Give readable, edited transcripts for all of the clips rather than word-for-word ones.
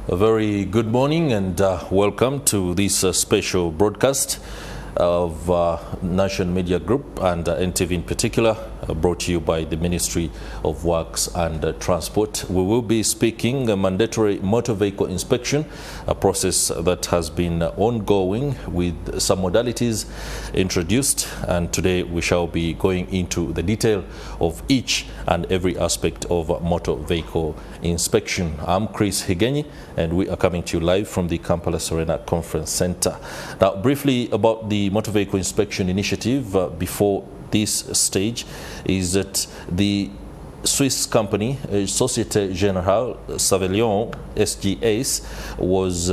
A very good morning and welcome to this special broadcast of Nation Media Group and NTV in particular, brought to you by the Ministry of Works and Transport. We will be speaking a mandatory motor vehicle inspection, a process that has been ongoing with some modalities introduced, and today we shall be going into the detail of each and every aspect of motor vehicle inspection. I'm Chris Higenyi and we are coming to you live from the Kampala Serena Conference Center. Now, briefly about the motor vehicle inspection initiative before this stage is that the Swiss company, Société Générale Savelion, SGS, was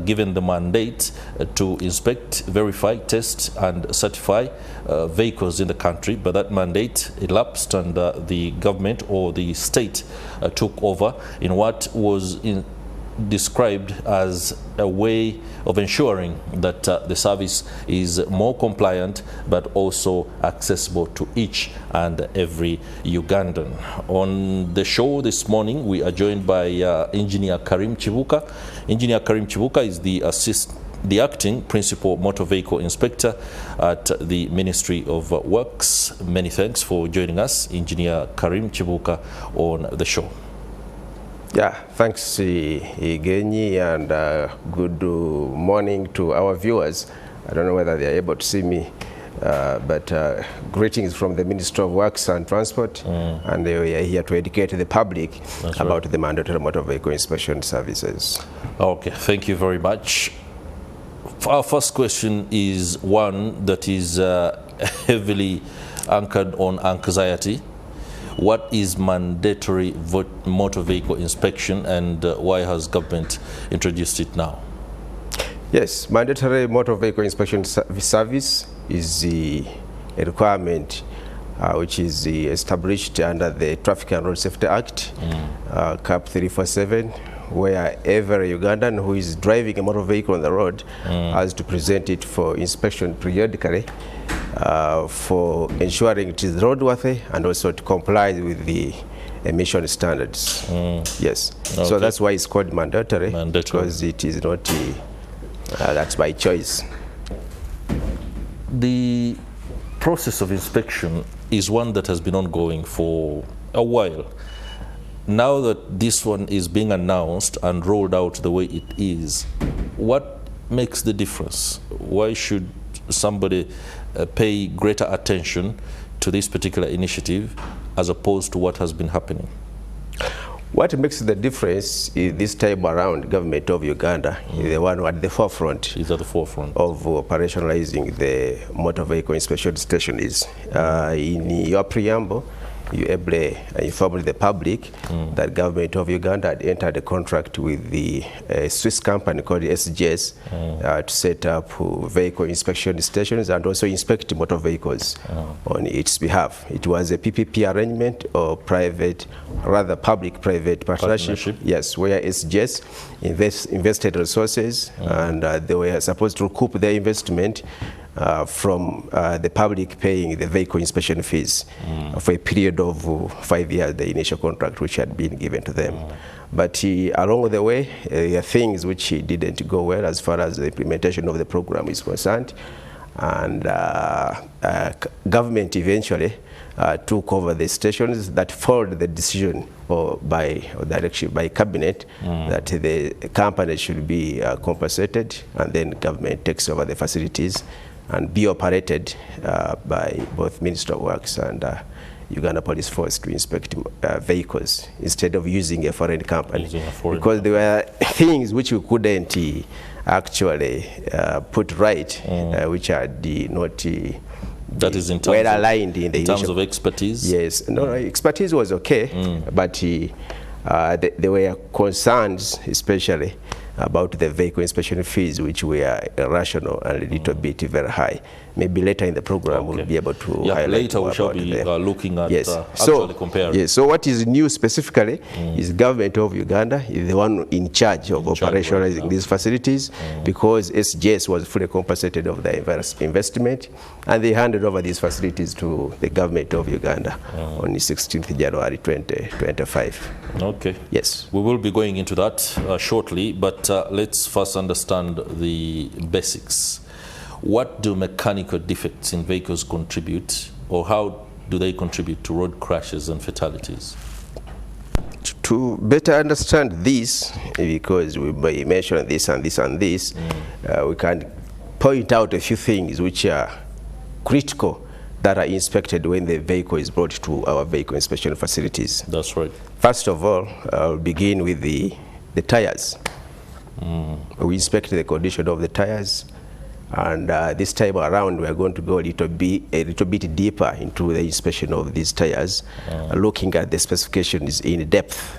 given the mandate to inspect, verify, test and certify vehicles in the country, but that mandate elapsed and the government or the state took over in what was described as a way of ensuring that the service is more compliant but also accessible to each and every Ugandan. On the show this morning, we are joined by Engineer Karim Chibuka. Engineer Karim Chibuka is the acting principal motor vehicle inspector at the Ministry of Works. Many thanks for joining us, Engineer Karim Chibuka, on the show. Yeah, thanks Higenyi, and good morning to our viewers. I don't know whether they are able to see me, but greetings from the Ministry of Works and Transport, and we are here to educate the public about the mandatory motor vehicle inspection services. Okay, thank you very much. Our first question is one that is heavily anchored on anxiety. What is mandatory motor vehicle inspection and why has government introduced it now? Yes, mandatory motor vehicle inspection service is a requirement which is established under the Traffic and Road Safety Act, CAP 347, where every Ugandan who is driving a motor vehicle on the road has to present it for inspection periodically, for ensuring it is roadworthy and also to comply with the emission standards. Yes, okay. So that's why it's called mandatory, because it is not that's by choice. The process of inspection is one that has been ongoing for a while. Now that this one is being announced and rolled out the way it is, what makes the difference? Why should somebody pay greater attention to this particular initiative as opposed to what has been happening? What makes the difference is this time around, government of Uganda is the one at the forefront. Is at the forefront of operationalizing the motor vehicle inspection stations. In your preamble, you ably informed the public that government of Uganda had entered a contract with the Swiss company called SGS to set up vehicle inspection stations and also inspect motor vehicles on its behalf. It was a PPP arrangement or public-private partnership. Yes, where SGS invested resources and they were supposed to recoup their investment from the public paying the vehicle inspection fees for a period of 5 years, the initial contract which had been given to them. But along the way, there are things which didn't go well as far as the implementation of the program is concerned, and government eventually took over the stations that followed the decision by direction by cabinet that the company should be compensated, and then government takes over the facilities and be operated by both Ministry of Works and Uganda Police Force to inspect vehicles instead of using a foreign company, because there were things which we couldn't actually put right, which are not that is in terms well aligned in terms of expertise. Yes, no, expertise was okay, but there were concerns, especially about the vehicle inspection fees, which were irrational and a little bit very high. maybe later in the program we'll be able to highlight later we shall be looking at actually comparing. Yes, so what is new specifically is government of Uganda is the one in charge of operationalizing these facilities, because SGS was fully compensated of the investment, and they handed over these facilities to the government of Uganda on the 16th January 2025. Okay. Yes. We will be going into that shortly, but let's first understand the basics. What do mechanical defects in vehicles contribute, or how do they contribute to road crashes and fatalities? To better understand this, because we mentioned this and this and this, we can point out a few things which are critical that are inspected when the vehicle is brought to our vehicle inspection facilities. That's right. First of all, I'll begin with the tires. We inspect the condition of the tires, and this time around we are going to go a little bit deeper into the inspection of these tires, looking at the specifications in depth.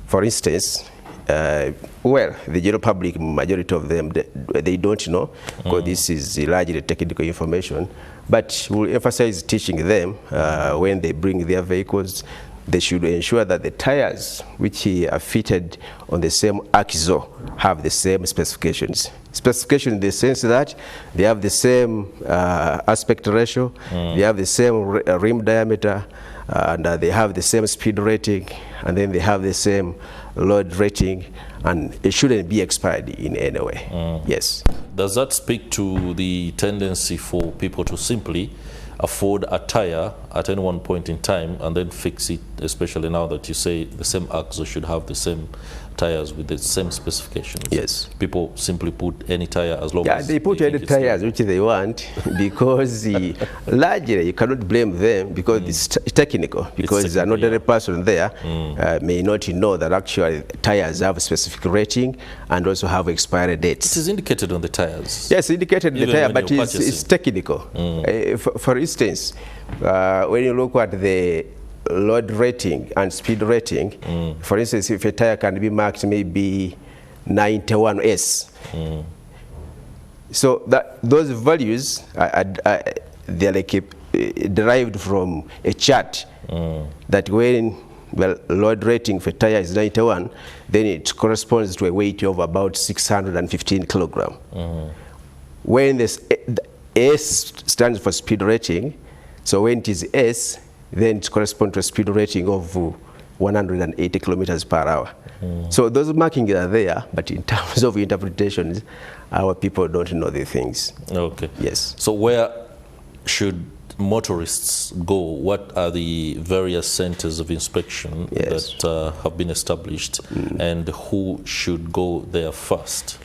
For instance, well, the general public, majority of them, they don't know, because this is largely technical information, but we'll emphasize teaching them when they bring their vehicles, they should ensure that the tires which are fitted on the same axle have the same specifications. Specification in the sense that they have the same aspect ratio, they have the same rim diameter, and they have the same speed rating, and then they have the same load rating, and it shouldn't be expired in any way. Yes. Does that speak to the tendency for people to simply afford a tire at any one point in time and then fix it, especially now that you say the same axle should have the same tires with the same specifications? Yes. People simply put any tire as long as they put any tires which they want, because largely you cannot blame them, because it's technical, because another person there may not know that actually tires have a specific rating and also have expiry dates. It is indicated on the tires. Yes, indicated in the tire, but it's technical. For instance, when you look at the load rating and speed rating, for instance, if a tire can be marked maybe 91S, so that those values they're like derived from a chart that when load rating for tire is 91, then it corresponds to a weight of about 615 kilogram. When the S stands for speed rating, so when it is S, then it corresponds to a speed rating of 180 kilometers per hour. So those markings are there, but in terms of interpretations, our people don't know the things. Okay. Yes. So where should motorists go? What are the various centers of inspection that have been established, and who should go there first?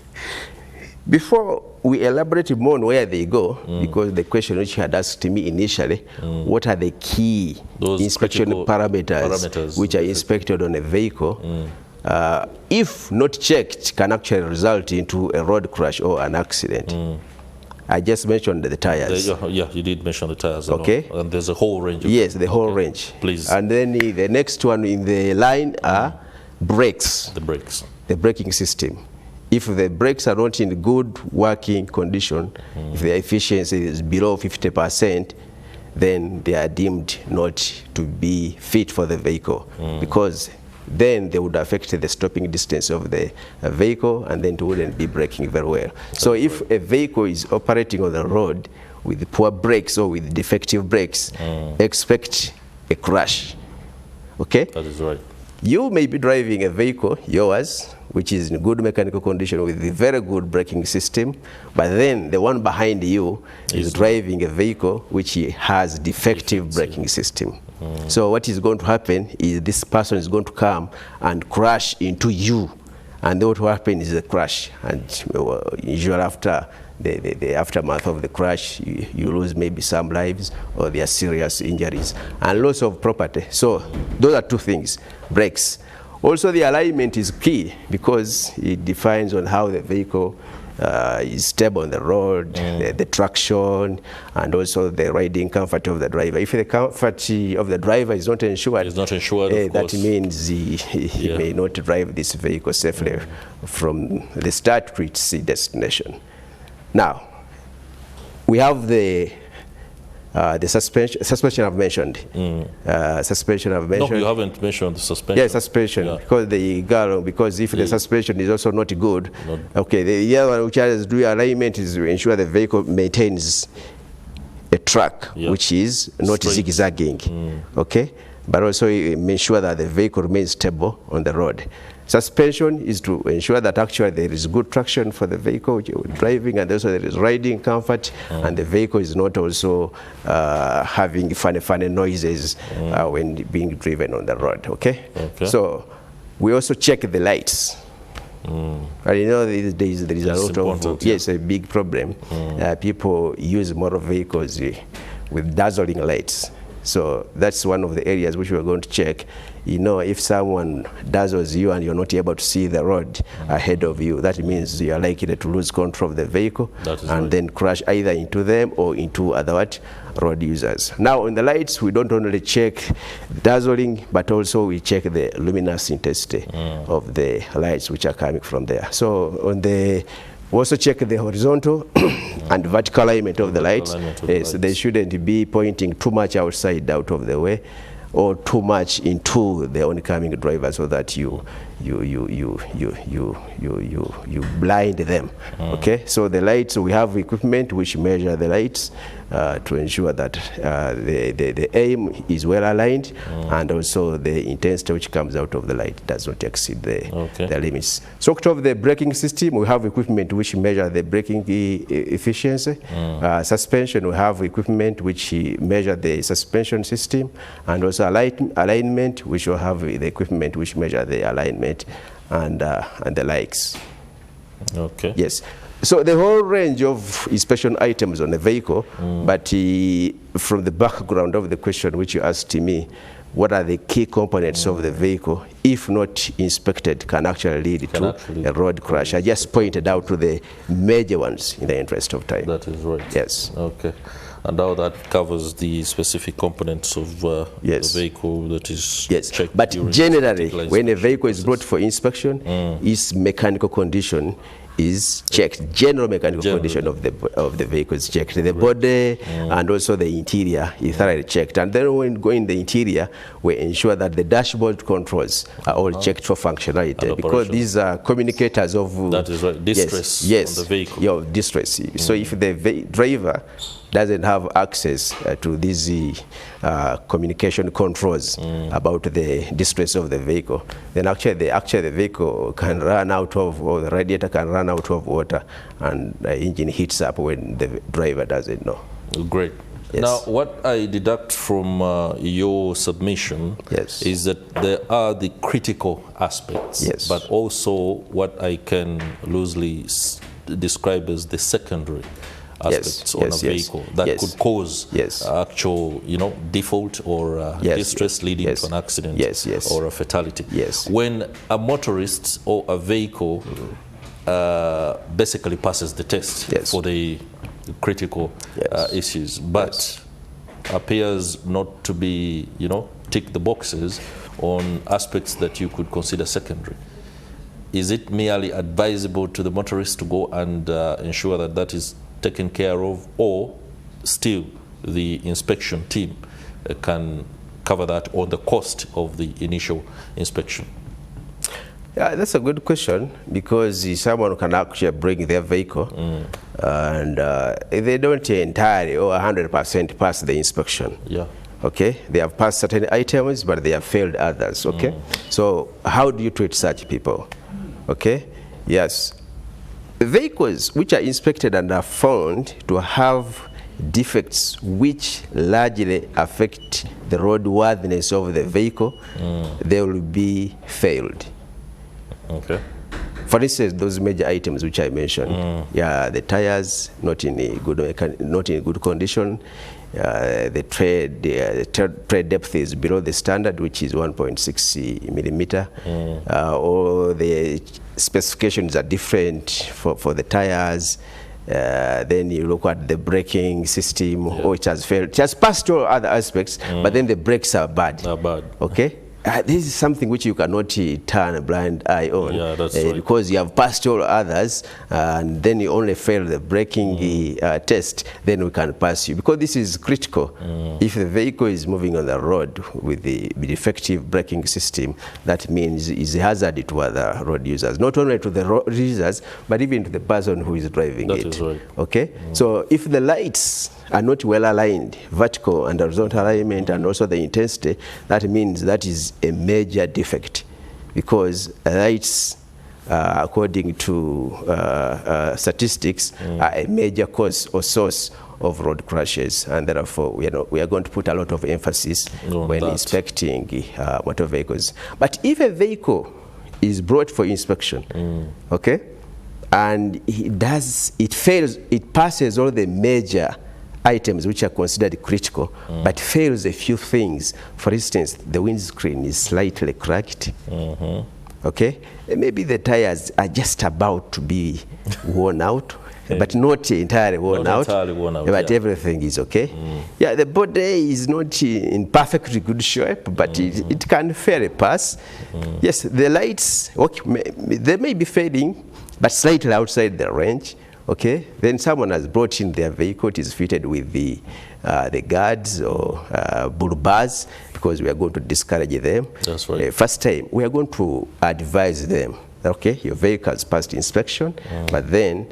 Before we elaborate more on where they go, because the question which you had asked me initially, what are the key inspection parameters which are inspected on a vehicle, if not checked, can actually result into a road crash or an accident. I just mentioned the tires. Yeah, you did mention the tires. Okay. And there's a whole range of Yes, the whole range. Please. And then the next one in the line are brakes. The brakes. The braking system. If the brakes are not in good working condition, if the efficiency is below 50%, then they are deemed not to be fit for the vehicle, because then they would affect the stopping distance of the vehicle, and then it wouldn't be braking very well. So if a vehicle is operating on the road with poor brakes or with defective brakes, expect a crash. Okay? That is right. You may be driving a vehicle, yours, which is in good mechanical condition with a very good braking system, but then the one behind you is driving a vehicle which has defective braking system. So what is going to happen is this person is going to come and crash into you, and then what will happen is a crash, and usually after the aftermath of the crash, you lose maybe some lives, or there are serious injuries and loss of property. So those are two things. Brakes. Also, the alignment is key, because it defines on how the vehicle is stable on the road, the traction, and also the riding comfort of the driver. If the comfort of the driver is not ensured, that means he may not drive this vehicle safely from the start to its destination. Now, we have the suspension I've mentioned. Suspension I've mentioned. No, you haven't mentioned the suspension. Yeah, suspension, because if the suspension is also not good, okay, the other one which has to do alignment is to ensure the vehicle maintains a track which is not zigzagging, okay, but also ensure that the vehicle remains stable on the road. Suspension is to ensure that actually there is good traction for the vehicle you're driving, and also there is riding comfort, and the vehicle is not also having funny noises when being driven on the road, okay? So we also check the lights. And you know, these days there is a lot of, a big problem. People use motor vehicles with dazzling lights. So that's one of the areas which we're going to check. You know, if someone dazzles you and you're not able to see the road ahead of you, that means you're likely to lose control of the vehicle and then crash either into them or into other road users. Now, on the lights, we don't only check dazzling, but also we check the luminous intensity of the lights which are coming from there. So on the we also check the horizontal and vertical alignment of the lights. Yes, they shouldn't be pointing too much outside, out of the way, or too much into the oncoming driver, so that you blind them. Okay, so the lights, we have equipment which measure the lights to ensure that the aim is well aligned, and also the intensity which comes out of the light does not exceed the limits. So of the braking system, we have equipment which measure the braking efficiency. Suspension, we have equipment which measure the suspension system, and also alignment, which will have the equipment which measure the alignment and the likes. Okay. Yes. So the whole range of inspection items on the vehicle, but from the background of the question which you asked me, what are the key components of the vehicle, if not inspected, can actually lead to a road crash? I just pointed out to the major ones in the interest of time. That is right. Yes. Okay. And now that covers the specific components of the vehicle that is checked. But generally, when a vehicle is brought for inspection, its mechanical condition is checked. General mechanical condition of the vehicle is checked. The body and also the interior is thoroughly checked. And then when going in the interior, we ensure that the dashboard controls are all checked for functionality, because these are communicators of distress on the vehicle. Distress. So if the driver doesn't have access to these communication controls about the distress of the vehicle, then actually the vehicle can run out of, or the radiator can run out of water, and the engine heats up when the driver doesn't know. Great. Yes. Now, what I deduct from your submission is that there are the critical aspects, but also what I can loosely describe as the secondary aspects on a vehicle that could cause actual, default or distress leading to an accident or a fatality. When a motorist or a vehicle basically passes the test for the critical issues, but appears not to be, tick the boxes on aspects that you could consider secondary, is it merely advisable to the motorist to go and ensure that that is taken care of, or still the inspection team can cover that on the cost of the initial inspection? Yeah, that's a good question, because someone can actually bring their vehicle and they don't entirely or 100% pass the inspection. Okay, they have passed certain items, but they have failed others. Okay, so how do you treat such people? Okay, yes. Vehicles which are inspected and are found to have defects which largely affect the roadworthiness of the vehicle, they will be failed. Okay. For instance, those major items which I mentioned, the tires not in good condition, the tread depth is below the standard, which is 1.6 millimeter, or the specifications are different for the tires. Then you look at the braking system, which has failed. It has passed all other aspects, but then the brakes are bad. Okay. this is something which you cannot turn a blind eye on. Yeah, that's right. Because you have passed all others, and then you only fail the braking test, then we can pass you. Because this is critical. If the vehicle is moving on the road with the defective braking system, that means it's a hazard to other road users. Not only to the road users, but even to the person who is driving it. That is right. Okay? So if the lights are not well aligned, vertical and horizontal alignment, and also the intensity, that means that is a major defect, because lights, according to statistics, are a major cause or source of road crashes, and therefore we are going to put a lot of emphasis when inspecting motor vehicles. But if a vehicle is brought for inspection, okay, and it fails, it passes all the major items which are considered critical, but fails a few things. For instance, the windscreen is slightly cracked. Okay, maybe the tires are just about to be worn out, but not entirely worn out. But everything is okay. Yeah, the body is not in perfectly good shape, but it can fairly pass. Yes, the lights, okay, they may be fading, but slightly outside the range. Okay, then someone has brought in their vehicle. It is fitted with the guards or bull bars, because we are going to discourage them. That's right. First time, we are going to advise them, okay, your vehicle has passed inspection, but then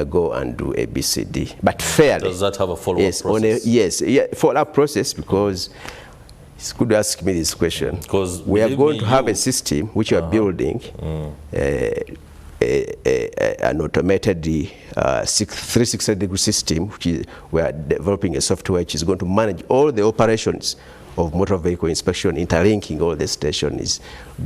go and do ABCD. But fairly. Does that have a follow-up process? Yes, follow-up process, because it's good to ask me this question. Because we are going to have a system which we are building, an automated 360-degree system, which we are developing a software which is going to manage all the operations of motor vehicle inspection, interlinking all the stations,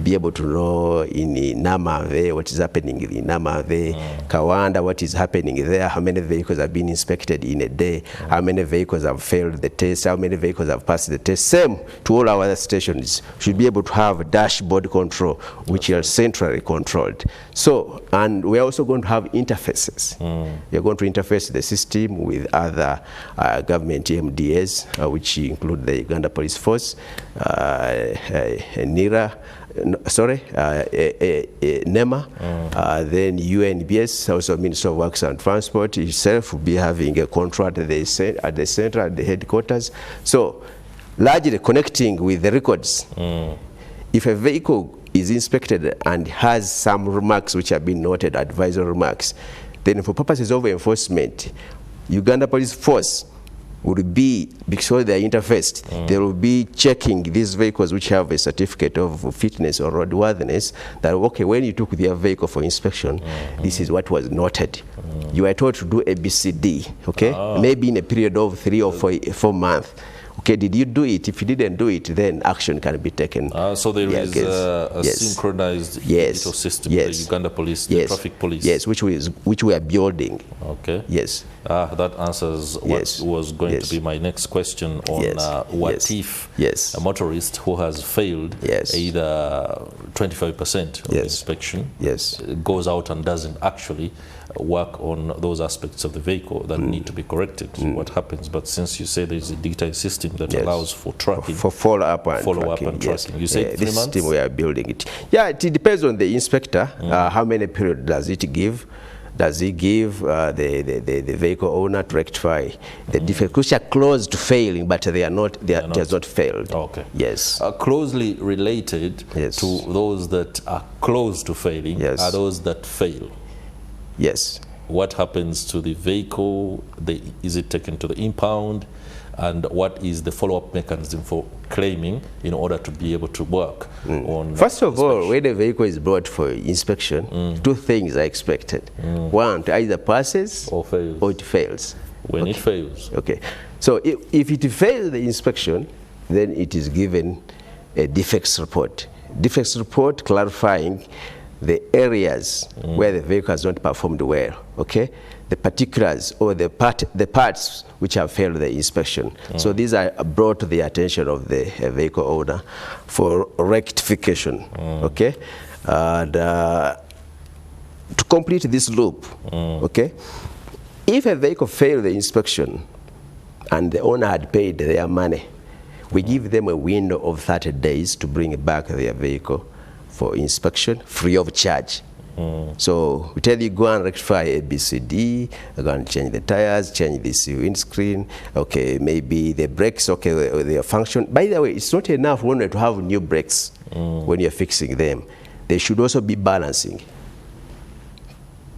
be able to know in Namave what is happening in Namave, Kawanda what is happening there, how many vehicles have been inspected in a day, how many vehicles have failed the test, how many vehicles have passed the test. Same to all our other stations. Should be able to have a dashboard control, which are centrally controlled. So, and we're also going to have interfaces. We're going to interface the system with other government MDAs, which include the Uganda Police Force, NERA, NEMA, then UNBS, also Minister of Works and Transport itself will be having a control at the center, at the headquarters. So, largely connecting with the records. If a vehicle is inspected and has some remarks which have been noted, advisory remarks, then for purposes of enforcement, Uganda Police Force would be, because they are interfaced, they will be checking these vehicles which have a certificate of fitness or roadworthiness, that, okay, when you took their vehicle for inspection, this is what was noted. You are told to do ABCD, okay? Maybe in a period of 3 or 4 months. Okay, did you do it? If you didn't do it, then action can be taken. So there is a synchronized digital system, the Uganda Police, the traffic police. Yes, which we are building. Okay. Yes. That answers what was going to be my next question on what if a motorist who has failed either 25% of inspection goes out and doesn't actually work on those aspects of the vehicle that need to be corrected. What happens? But since you say there's a digital system that allows for tracking, for follow-up and tracking. You say 3 months? System we are building it. Yeah, it depends on the inspector. How many period does it give? Does he give the vehicle owner to rectify the defects which are close to failing, but they are not? They has not failed. Okay. Yes. Closely related to those that are close to failing are those that fail. Yes. What happens to the vehicle? Is it taken to the impound? And what is the follow-up mechanism for claiming in order to be able to work on First of all, when the vehicle is brought for inspection, 2 things are expected. One, to either passes or it fails. When it fails. Okay. So if it fails the inspection, then it is given a defects report. Defects report clarifying the areas where the vehicle has not performed well, okay? The particulars or the parts which have failed the inspection. So these are brought to the attention of the vehicle owner for rectification, okay? And to complete this loop, okay? If a vehicle failed the inspection and the owner had paid their money, We give them a window of 30 days to bring back their vehicle for inspection, free of charge. So we tell you, go and rectify ABCD, go and change the tires, change this windscreen, okay, maybe the brakes, okay, they function. By the way, it's not enough only to have new brakes when you're fixing them. They should also be balancing.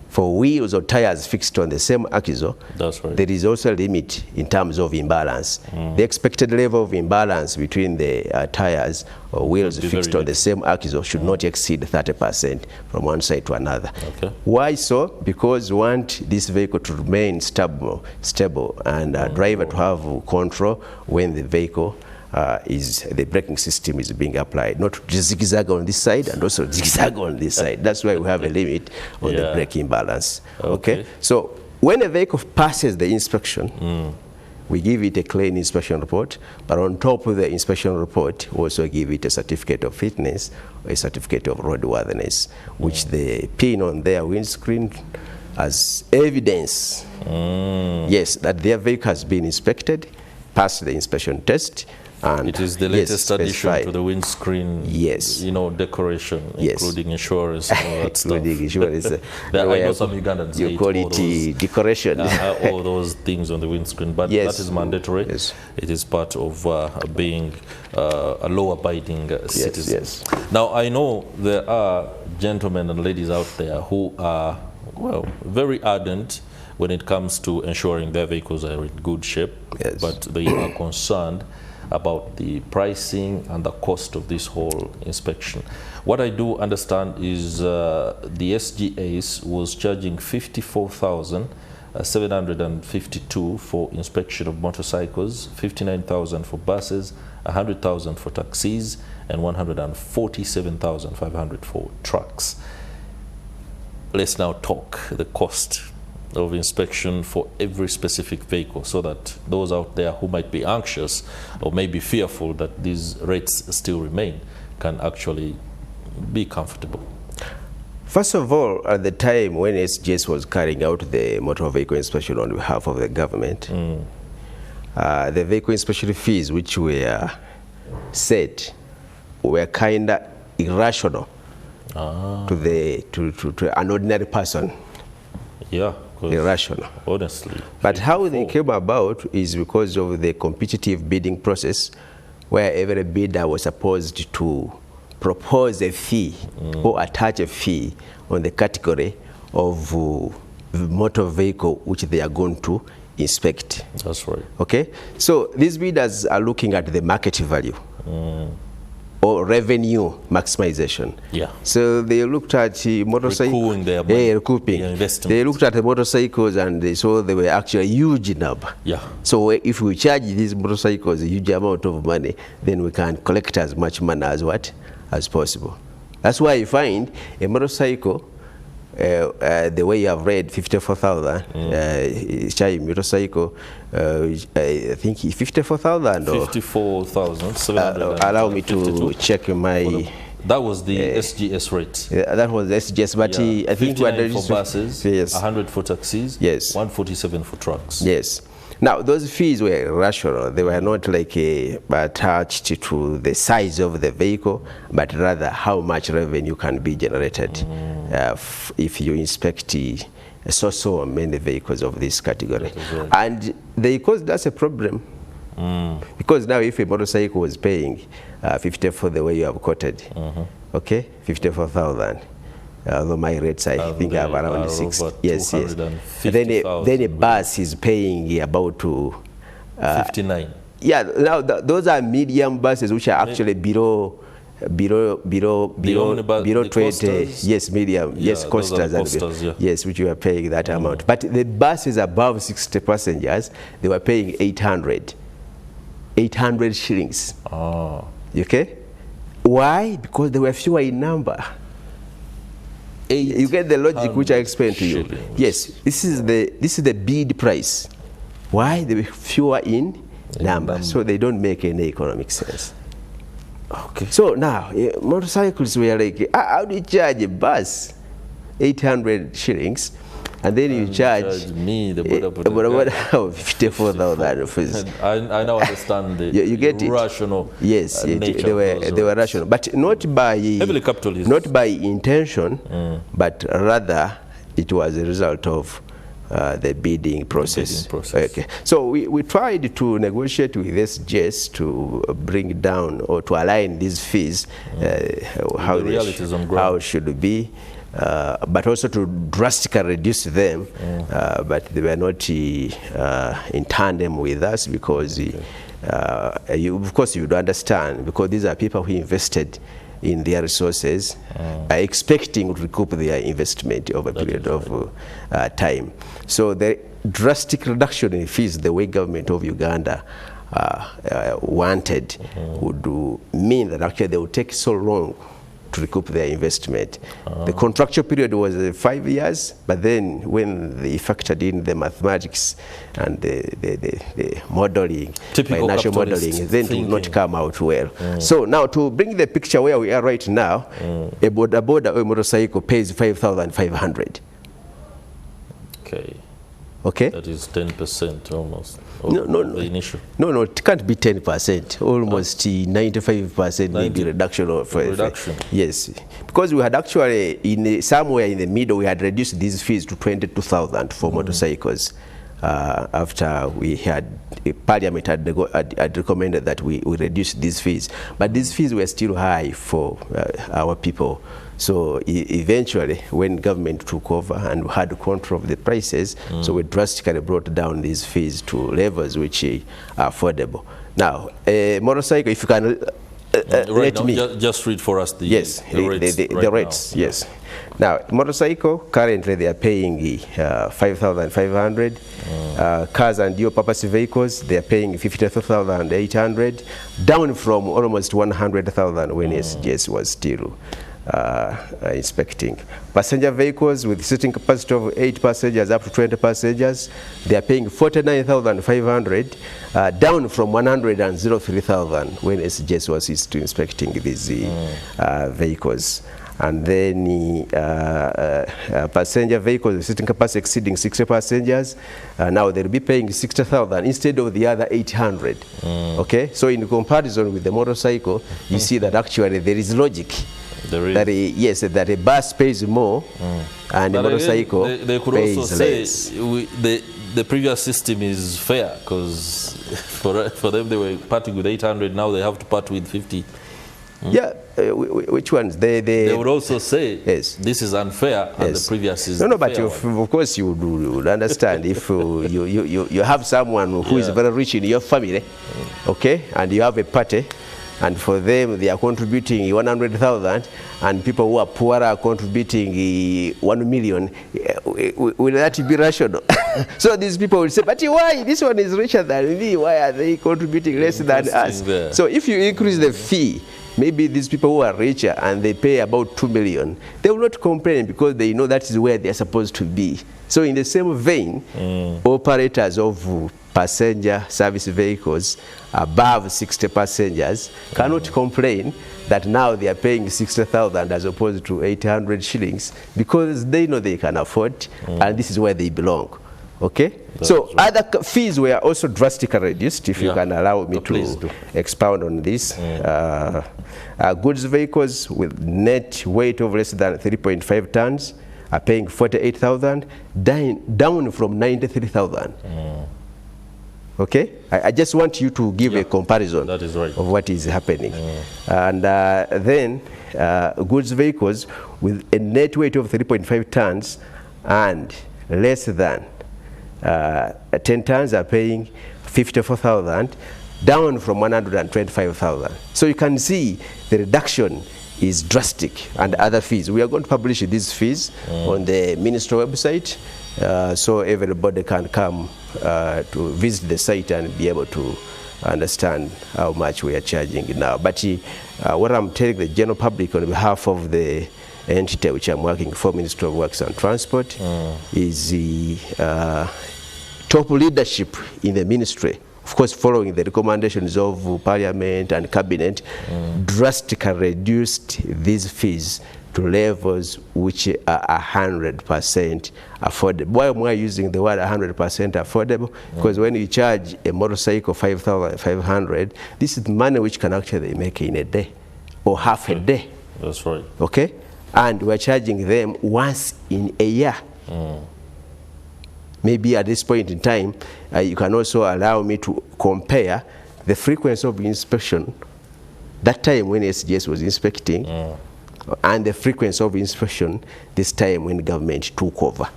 For wheels or tires fixed on the same axle, that's right, there is also a limit in terms of imbalance. The expected level of imbalance between the tires or wheels fixed on the same axle should not exceed 30% from one side to another. Okay. Why so? Because we want this vehicle to remain stable and driver to have control when the vehicle the braking system is being applied, not to zigzag on this side and also zigzag on this side. That's why we have a limit on the braking balance. Okay? So when a vehicle passes the inspection, we give it a clean inspection report, but on top of the inspection report, we also give it a certificate of fitness, a certificate of roadworthiness, which they pin on their windscreen as evidence, yes, that their vehicle has been inspected, passed the inspection test. And it is the latest addition to the windscreen, you know, decoration, including insurance and all that stuff. Including insurance. I know some Ugandans you call it decoration. All those things on the windscreen, but that is mandatory. It is part of being a law-abiding citizen. Now, I know there are gentlemen and ladies out there who are, well, very ardent when it comes to ensuring their vehicles are in good shape, but they are concerned about the pricing and the cost of this whole inspection. What I do understand is the SGAs was charging 54,752 for inspection of motorcycles, 59,000 for buses, 100,000 for taxis, and 147,500 for trucks. Let's now talk the cost of inspection for every specific vehicle, so that those out there who might be anxious or may be fearful that these rates still remain can actually be comfortable. First of all, at the time when SGS was carrying out the motor vehicle inspection on behalf of the government, the vehicle inspection fees which were set were kind of irrational to an ordinary person. Irrational. Honestly. But how they came about is because of the competitive bidding process, where every bidder was supposed to propose a fee or attach a fee on the category of motor vehicle which they are going to inspect. That's right. Okay? So these bidders are looking at the market value. Or revenue maximization. So they looked at motorcycles, recouping. They looked at the motorcycles and they saw they were actually huge enough. So if we charge these motorcycles a huge amount of money, then we can collect as much money as possible. That's why you find a motorcycle, the way you have read 54,000, motorcycle, I think 54,000 or 54,752. allow me to check my. That was the SGS rate. That was the SGS, but I think 59 for buses, 100 for taxis, 147 for trucks. Now, those fees were rational. They were not like attached to the size of the vehicle, but rather how much revenue can be generated if you inspect so many vehicles of this category. And that's a problem. Because now if a motorcycle was paying 54 the way you have quoted, okay, 54,000. Although my rates I think are around 6. Then a bus is paying about 59. Now those are medium buses which are actually below 20. Yes, medium. Coasters. Which you are paying that amount. But the buses above 60 passengers, they were paying 800 shillings. Okay? Why? Because they were fewer in number. You get the logic which I explained to you. Yes, this is the bid price. Why? They were fewer in number, so they don't make any economic sense. Okay. So now motorcycles were like, how do you charge a bus 800 shillings? and then you charge me, the boda 54,000 fees. I now understand the you get rational. Yes, nature they were rational, but not by heavily capitalist. Not by intention, but rather it was a result of the bidding process. Okay. So we tried to negotiate with SGS to bring down or to align these fees, how it should be, but also to drastically reduce them, but they were not in tandem with us because of course you would understand, because these are people who invested in their resources, expecting to recoup their investment over a period of time. So the drastic reduction in fees, the way government of Uganda wanted, would mean that actually they would take so long to recoup their investment. The contractual period was 5 years, but then when they factored in the mathematics and the modeling, financial modeling, then it will not come out well. So now to bring the picture where we are right now, a boda or motorcycle pays 5,500. Okay. Okay. That is 10% almost. No, the initial. No, it can't be 10%. Almost 95% maybe reduction of reduction. Yes, because we had actually somewhere in the middle we had reduced these fees to 22,000 for motorcycles. After we had Parliament had recommended that we reduce these fees, but these fees were still high for our people. So eventually, when government took over and had control of the prices, so we drastically brought down these fees to levels which are affordable. Now, a motorcycle, if you can let me just read for us the rates. Yes. Now, motorcycle currently they are paying 5,500. Cars and dual purpose vehicles they are paying 52,800, down from almost 100,000 when SGS was still inspecting. Passenger vehicles with sitting capacity of 8 passengers up to 20 passengers, they are paying 49,500, down from 103,000 when SGS was used to inspecting these vehicles. And then passenger vehicles with sitting capacity exceeding 60 passengers, now they'll be paying 60,000 instead of the other 800. Okay, so in comparison with the motorcycle, you see that actually there is logic. That a bus pays more and a motorcycle they could pays also say less. The previous system is fair, because for them they were parting with 800, now they have to part with 50. Yeah, which ones? They would also say yes, this is unfair and the previous is no, but of course you would understand if you have someone who is very rich in your family, okay, and you have a party, and for them they are contributing 100,000, and people who are poor are contributing 1 million. Will that be rational? So these people will say, but why? This one is richer than me. Why are they contributing less than us? There. So if you increase the fee, maybe these people who are richer and they pay about 2 million, they will not complain because they know that is where they are supposed to be. So in the same vein, operators of passenger service vehicles above 60 passengers cannot complain that now they are paying 60,000 as opposed to 800 shillings, because they know they can afford and this is where they belong. Okay? So other fees were also drastically reduced, if you can allow me to expound on this. Goods vehicles with net weight of less than 3.5 tons are paying 48,000, down from 93,000. Okay? I just want you to give a comparison of what is happening. And then goods vehicles with a net weight of 3.5 tons and less than 10 tons are paying 54,000, down from 125,000. So you can see the reduction is drastic, and other fees. We are going to publish these fees on the ministry website, so everybody can come to visit the site and be able to understand how much we are charging now. But what I'm telling the general public on behalf of the entity which I'm working for, Ministry of Works and Transport, is the top leadership in the ministry, of course following the recommendations of Parliament and Cabinet, drastically reduced these fees to levels which are 100% affordable. Why am I using the word 100% affordable? Because when you charge a motorcycle 5,500, this is money which can actually make in a day or half a day. That's right. Okay? And we're charging them once in a year. Maybe at this point in time, you can also allow me to compare the frequency of inspection that time when SGS was inspecting and the frequency of inspection this time when government took over.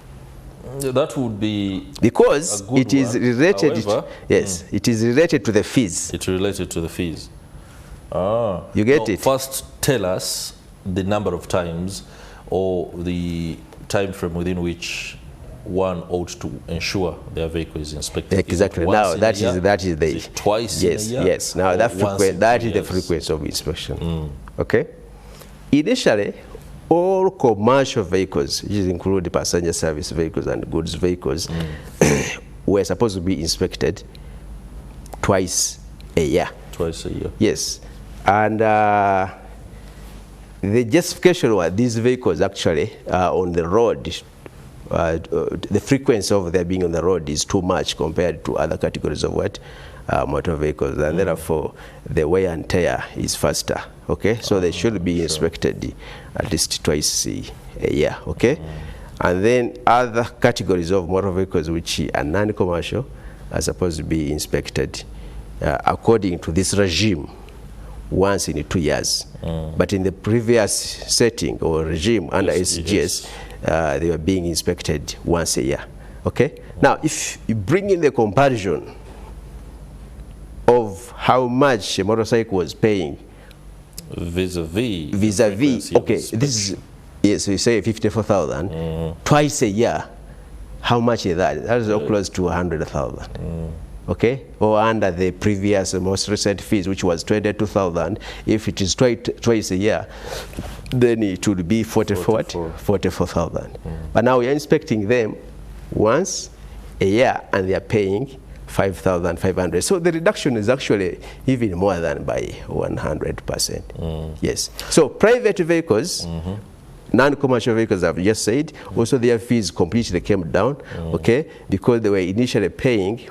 That would be because it is one. related. However, yes, it is related to the fees. It's related to the fees. Ah, you get it. First, tell us the number of times or the time frame within which one ought to ensure their vehicle is inspected. Exactly. Now that is the is it twice yes, in a year? Yes. Now that is the frequency of inspection. Okay. Initially, all commercial vehicles, which include passenger service vehicles and goods vehicles, were supposed to be inspected twice a year. Twice a year. Yes. And the justification was these vehicles actually on the road, the frequency of their being on the road is too much compared to other categories of motor vehicles, and therefore the wear and tear is faster. Okay, so they should be inspected at least twice a year. Okay, and then other categories of motor vehicles which are non-commercial are supposed to be inspected according to this regime once in 2 years. But in the previous setting or regime under SGS, they were being inspected once a year. Okay? Now, if you bring in the comparison of how much a motorcycle was paying vis-a-vis, okay, this is, yes, we say 54,000, twice a year, how much is that? That is close to 100,000. Okay, or under the previous most recent fees, which was 22,000. If it is twice a year, then it would be 44,000. But now we are inspecting them once a year, and they are paying 5,500. So the reduction is actually even more than by 100%. Yes. So private vehicles. Non-commercial vehicles, I've just said, also their fees completely came down, okay, because they were initially paying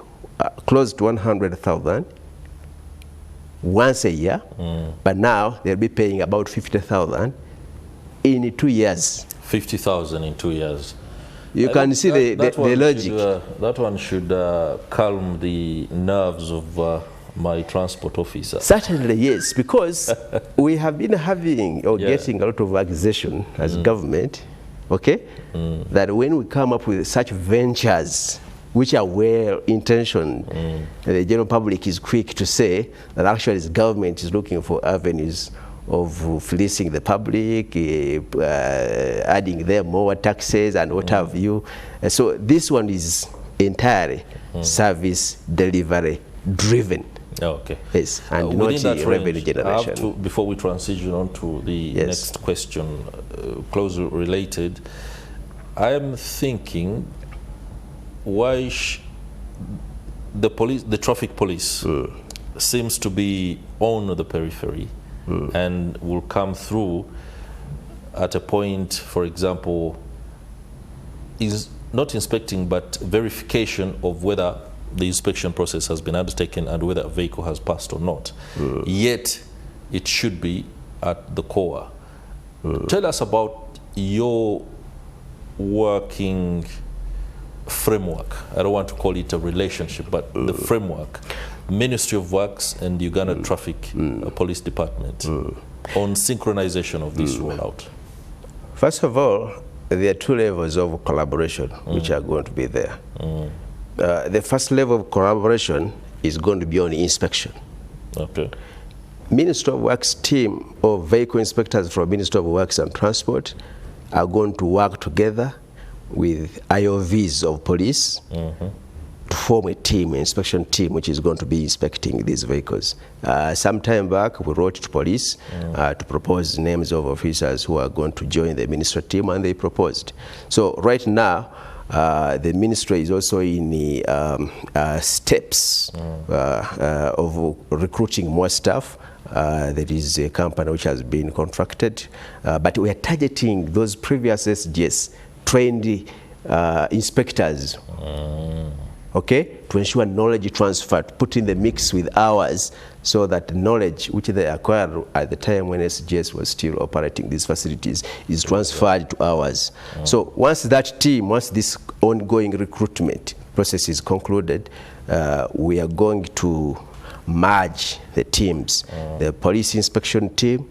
close to 100,000 once a year, but now they'll be paying about 50,000 in 2 years. 50,000 in 2 years. You can see the logic. That one should calm the nerves of my transport officer. Certainly, yes, because we have been having or getting a lot of accusation as government, okay, that when we come up with such ventures which are well-intentioned, the general public is quick to say that actually the government is looking for avenues of fleecing the public, adding them more taxes and what have you. So this one is entirely service delivery driven. Okay. Yes, and not revenue generation. Before we transition on to the next question, closely related, I am thinking, why the traffic police seems to be on the periphery and will come through at a point, for example, is not inspecting but verification of whether the inspection process has been undertaken and whether a vehicle has passed or not. Yet it should be at the core. Tell us about your working framework. I don't want to call it a relationship, but the framework, Ministry of Works and Uganda Traffic Police Department on synchronization of this rollout. First of all, there are two levels of collaboration which are going to be there. The first level of collaboration is going to be on inspection. Okay. Ministry of Works team of vehicle inspectors from Ministry of Works and Transport are going to work together with IOVs of police to form a team, an inspection team, which is going to be inspecting these vehicles. Some time back, we wrote to police to propose names of officers who are going to join the ministry team, and they proposed. So right now, the ministry is also in the steps of recruiting more staff There is a company which has been contracted, but we are targeting those previous SGS trained inspectors, okay, to ensure knowledge transfer, to put in the mix with ours, so that knowledge which they acquired at the time when SGS was still operating these facilities is transferred to ours. So once this ongoing recruitment process is concluded, we are going to merge the teams, the police inspection team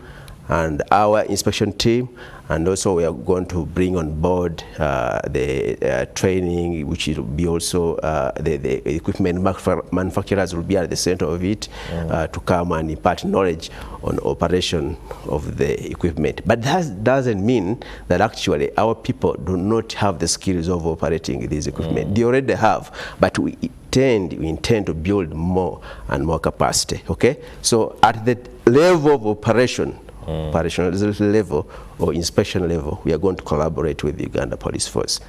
and our inspection team, and also we are going to bring on board the training, which will be also the equipment manufacturers will be at the center of it, to come and impart knowledge on operation of the equipment. But that doesn't mean that actually our people do not have the skills of operating these equipment. They already have, but we intend to build more and more capacity. Okay, so at the level of operational level or inspection level, we are going to collaborate with the Uganda Police Force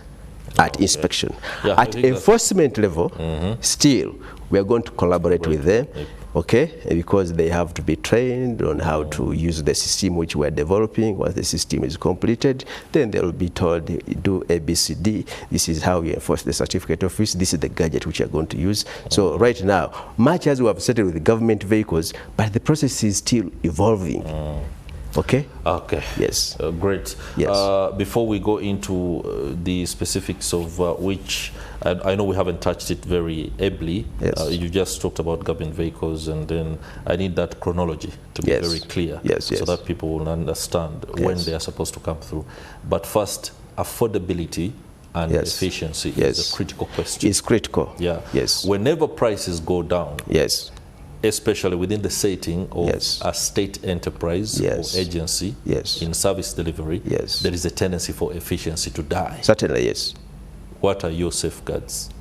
at inspection. Yeah, at enforcement level, still, we are going to collaborate with them, okay, because they have to be trained on how to use the system which we are developing. Once the system is completed, then they will be told, do ABCD, this is how you enforce the certificate office, this is the gadget which you are going to use. So right now, much as we have started with the government vehicles, but the process is still evolving. Okay? Okay. Yes. Great. Yes. Before we go into the specifics of which, I know we haven't touched it very ably. Yes. You just talked about government vehicles, and then I need that chronology to be very clear, so that people will understand when they are supposed to come through. But first, affordability and efficiency is a critical question. It's critical. Yeah. Yes. Whenever prices go down, especially within the setting of a state enterprise or agency in service delivery, there is a tendency for efficiency to die. Certainly, yes. What are your safeguards?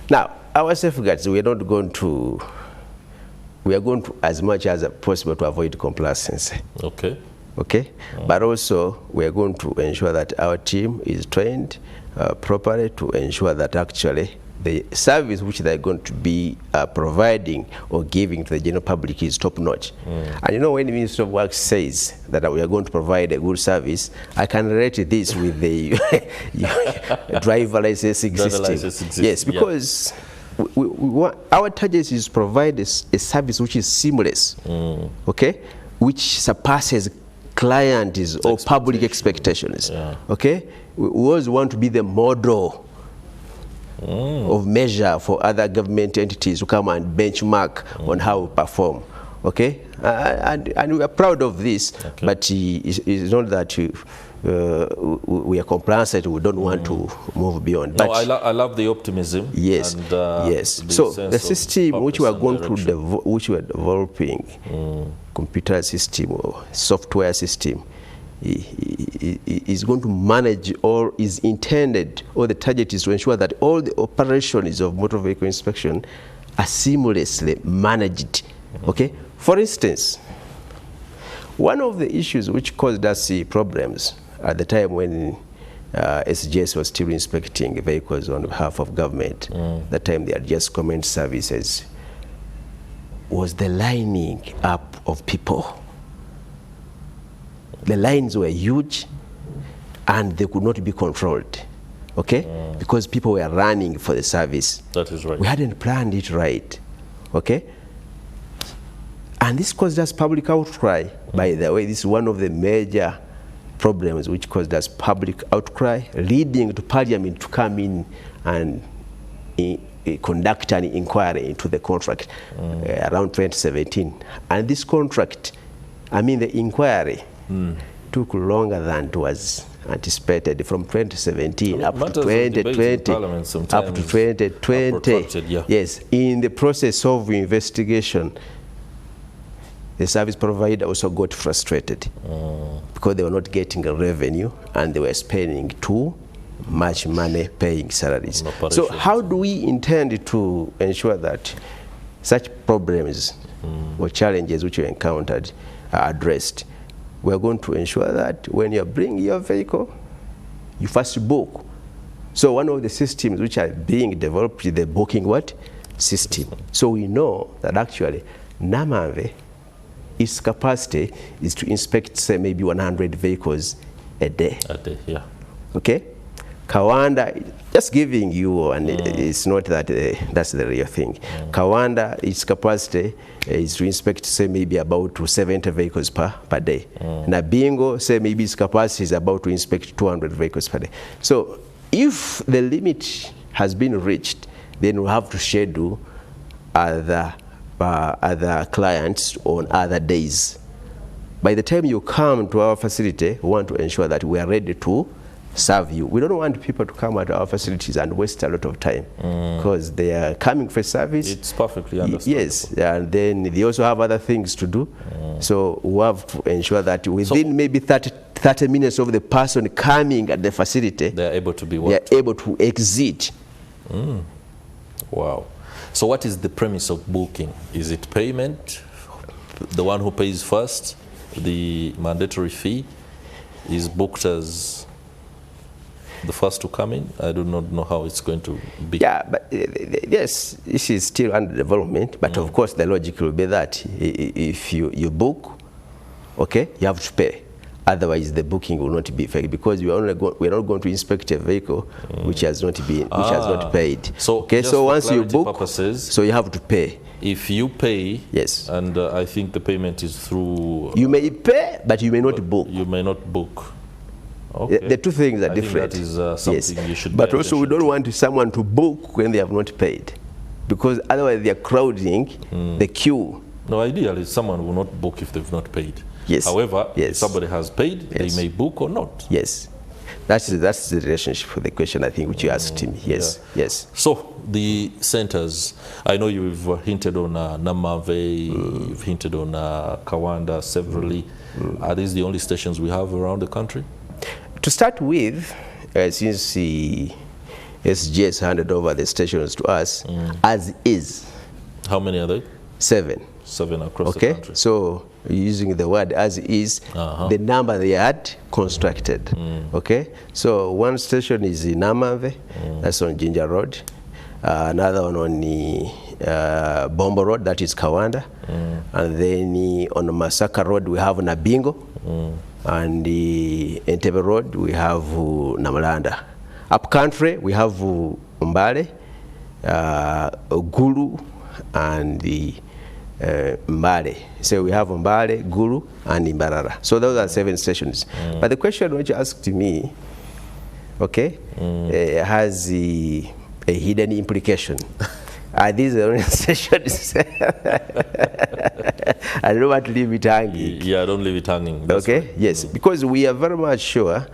Now, our safeguards, we are not going to, we are going to, as much as possible, to avoid complacency. Okay. Okay? But also, we are going to ensure that our team is trained properly to ensure that actually the service which they're going to be providing or giving to the general public is top-notch. And you know, when the Ministry of Work says that we are going to provide a good service, I can relate this with the driver licensing system. Yes, because our target is to provide a service which is seamless, okay, which surpasses clients or public expectations. Okay, we always want to be the model of measure for other government entities to come and benchmark on how we perform. Okay, and we are proud of this, but it's not that we are complacent. We don't want to move beyond. No, I love the optimism. Yes, and, yes. So the system which we are going to which we are developing, computer system or software system, is going to manage, or is intended, or the target is to ensure that all the operations of motor vehicle inspection are seamlessly managed. Okay. For instance, one of the issues which caused us problems at the time when SGS was still inspecting vehicles on behalf of government, that time they had just commenced services, was the lining up of people. The lines were huge and they could not be controlled, okay? Because people were running for the service. That is right. We hadn't planned it right, okay? And this caused us public outcry. By the way, this is one of the major problems which caused us public outcry, leading to Parliament to come in and conduct an inquiry into the contract around 2017. And this contract, I mean the inquiry, took longer than it was anticipated, from 2017 up to 2020. Yes, in the process of investigation, the service provider also got frustrated because they were not getting a revenue and they were spending too much money paying salaries. So how do we intend to ensure that such problems or challenges which we encountered are addressed? We're going to ensure that when you bring your vehicle, you first book. So one of the systems which are being developed is the booking system. So we know that actually Namave its capacity is to inspect, say, maybe 100 vehicles a day. A day, yeah. Okay? Kawanda, just giving you, and it's not that that's the real thing. Kawanda, its capacity is to inspect, say, maybe about 70 vehicles per day. Nabingo, say, maybe its capacity is about to inspect 200 vehicles per day. So if the limit has been reached, then we have to schedule other clients on other days. By the time you come to our facility, we want to ensure that we are ready to serve you. We don't want people to come at our facilities and waste a lot of time because they are coming for service. It's perfectly understandable. Yes, and then they also have other things to do. So we have to ensure that within maybe 30 minutes of the person coming at the facility, they are able to be they are able to exit. Wow. So what is the premise of booking? Is it payment? The one who pays first, the mandatory fee, is booked as the first to come in? I do not know how it's going to be. Yeah, but yes, this is still under development, but of course the logic will be that if you book, okay, you have to pay. Otherwise, the booking will not be effective because we're not going to inspect a vehicle which has not paid. So, okay, so once you book, purposes, so you have to pay. If you pay, yes, and I think the payment is through. You may pay, but you may not book. You may not book. Okay. The two things are different. That is something you should. But also, we don't want someone to book when they have not paid, because otherwise they are crowding the queue. No, ideally, someone will not book if they've not paid. Yes. However, if somebody has paid, they may book or not. Yes. That's the relationship for the question, I think, which you asked me. Yes, yes. So the centers, I know you've hinted on Namave, you've hinted on Kawanda severally. Are these the only stations we have around the country? To start with, since the SGS handed over the stations to us, as is. How many are they? 7. 7 across the country. So using the word as is, the number they had constructed. Okay, so one station is in Namave, that's on Ginger Road. Another one on the Bombo Road, that is Kawanda. And then on Masaka Road we have Nabingo. And the Entebbe Road we have Namalanda. Up country we have Mbale, Gulu, and the Mbale. So we have Mbale, Gulu, and Imbarara. So those are 7 stations. But the question which you asked me, okay, has a hidden implication. Are these the only stations? I don't want to leave it hanging. Yeah, don't leave it hanging. That's okay, right. Yes, because we are very much sure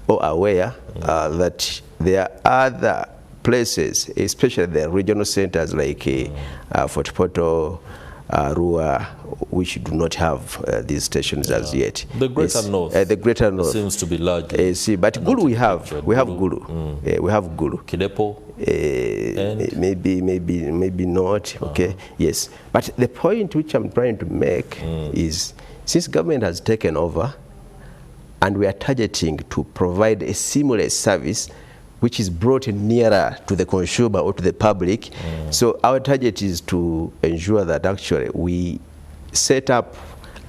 or aware that there are other places, especially the regional centers like Fort Portal, Rua, which do not have these stations as yet. The Greater North. The Greater North seems to be large. But Gulu we have Gulu. We have Gulu. Kidepo. Maybe not. Okay. Yes. But the point which I'm trying to make is, since government has taken over, and we are targeting to provide a seamless service which is brought nearer to the consumer or to the public. So our target is to ensure that actually we set up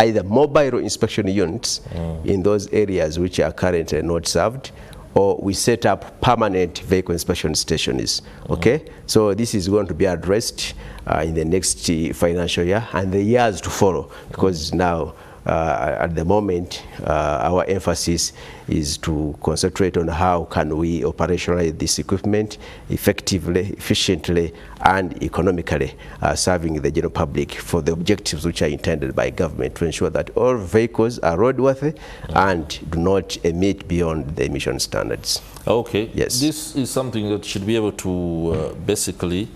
either mobile inspection units in those areas which are currently not served, or we set up permanent vehicle inspection stations. Okay, so this is going to be addressed in the next financial year and the years to follow, because now at the moment our emphasis is to concentrate on how can we operationalize this equipment effectively, efficiently, and economically, serving the general public for the objectives which are intended by government to ensure that all vehicles are roadworthy and do not emit beyond the emission standards. Okay. Yes. This is something that should be able to basically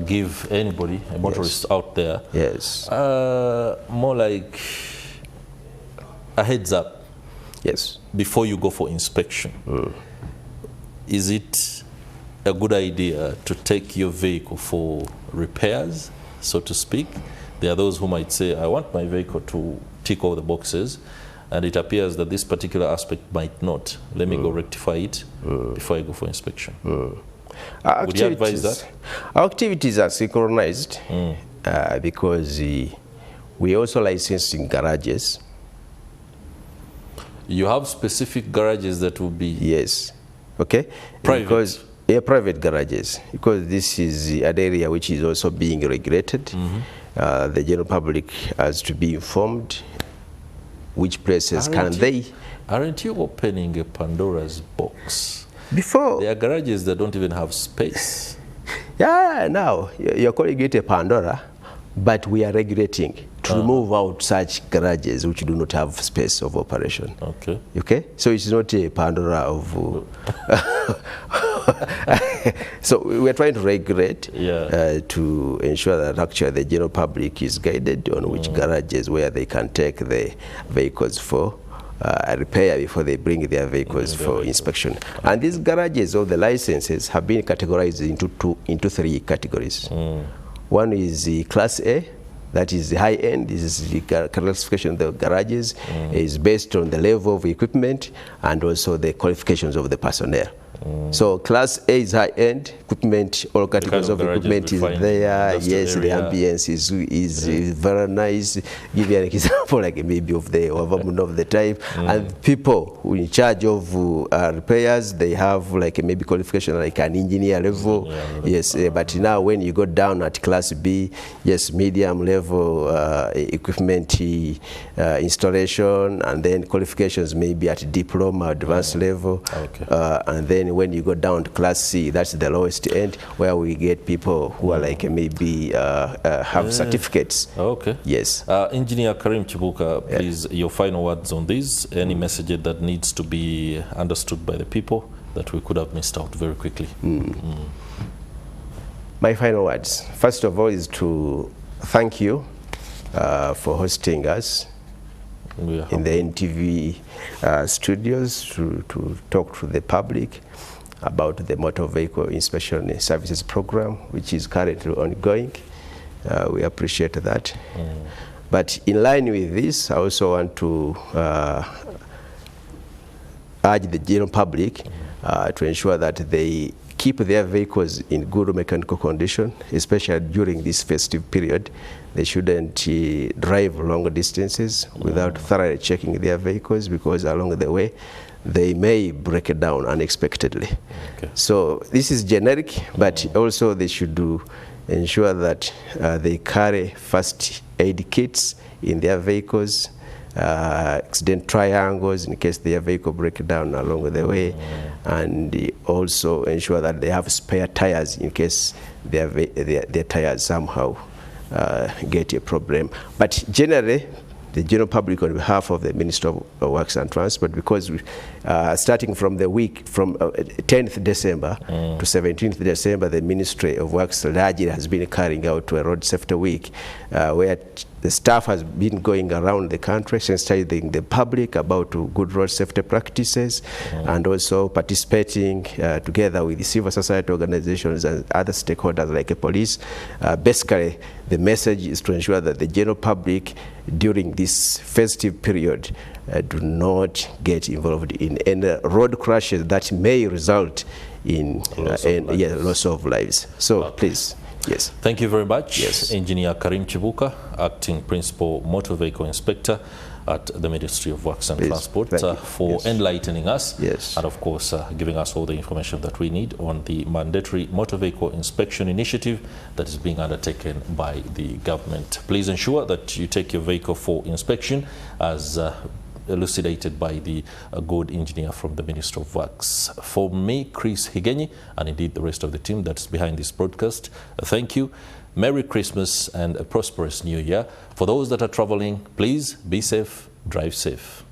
give anybody, a motorist out there, more like a heads up. Yes. Before you go for inspection. Is it a good idea to take your vehicle for repairs, so to speak? There are those who might say, I want my vehicle to tick all the boxes, and it appears that this particular aspect might not. Let me go rectify it before I go for inspection. Would you advise that? Our activities are synchronized because We also licensing garages. You have specific garages that will be... Yes. Okay? Private? Because, private garages. Because this is an area which is also being regulated. The general public has to be informed which places Aren't you opening a Pandora's box? Before... There are garages that don't even have space. Yeah, now, you're calling it a Pandora, but we are regulating to remove out such garages which do not have space of operation. Okay. Okay? So it's not a Pandora of... So we're trying to regulate to ensure that actually the general public is guided on which garages where they can take the vehicles for repair before they bring their vehicles for inspection. And these garages or the licenses have been categorized into three categories. One is the Class A, that is the high end. This is the classification of the garages. Is based on the level of equipment and also the qualifications of the personnel. So Class A is high end equipment. All categories of equipment is there. Yes, the ambience is very nice. Give you an example, like maybe of the type, and people who in charge of repairs, they have like maybe qualification like an engineer level. Yes, but now when you go down at Class B, yes, medium level equipment installation, and then qualifications maybe at diploma, advanced level, and then when you go down to Class C, that's the lowest end, where we get people who are like maybe have certificates. Okay. Yes. Engineer Karim Chibuka, please, your final words on this. Any message that needs to be understood by the people that we could have missed out very quickly? My final words, first of all, is to thank you for hosting us in the NTV studios to talk to the public about the motor vehicle inspection services program, which is currently ongoing. We appreciate that. But in line with this, I also want to urge the general public to ensure that they keep their vehicles in good mechanical condition, especially during this festive period. They shouldn't drive long distances without thoroughly checking their vehicles, because along the way they may break it down unexpectedly. So this is generic, but also they should ensure that they carry first aid kits in their vehicles, accident triangles in case their vehicle breaks down along the way, and also ensure that they have spare tires in case their tires somehow get a problem. But generally, the general public, on behalf of the Ministry of Works and Transport, because we, starting from the week from 10th December to 17th December, the Ministry of Works largely has been carrying out a road safety week, where the staff has been going around the country sensitizing the public about good road safety practices, and also participating together with the civil society organizations and other stakeholders like the police. Basically, the message is to ensure that the general public during this festive period do not get involved in any road crashes that may result in loss of lives. So please. Yes. Thank you very much. Yes. Engineer Karim Chibuka, Acting Principal Motor Vehicle Inspector at the Ministry of Works and Transport, for enlightening us, and of course giving us all the information that we need on the mandatory motor vehicle inspection initiative that is being undertaken by the government. Please ensure that you take your vehicle for inspection, as elucidated by the good engineer from the Ministry of Works. For me, Chris Higenyi, and indeed the rest of the team that's behind this broadcast, thank you. Merry Christmas and a prosperous New Year. For those that are traveling, please be safe, drive safe.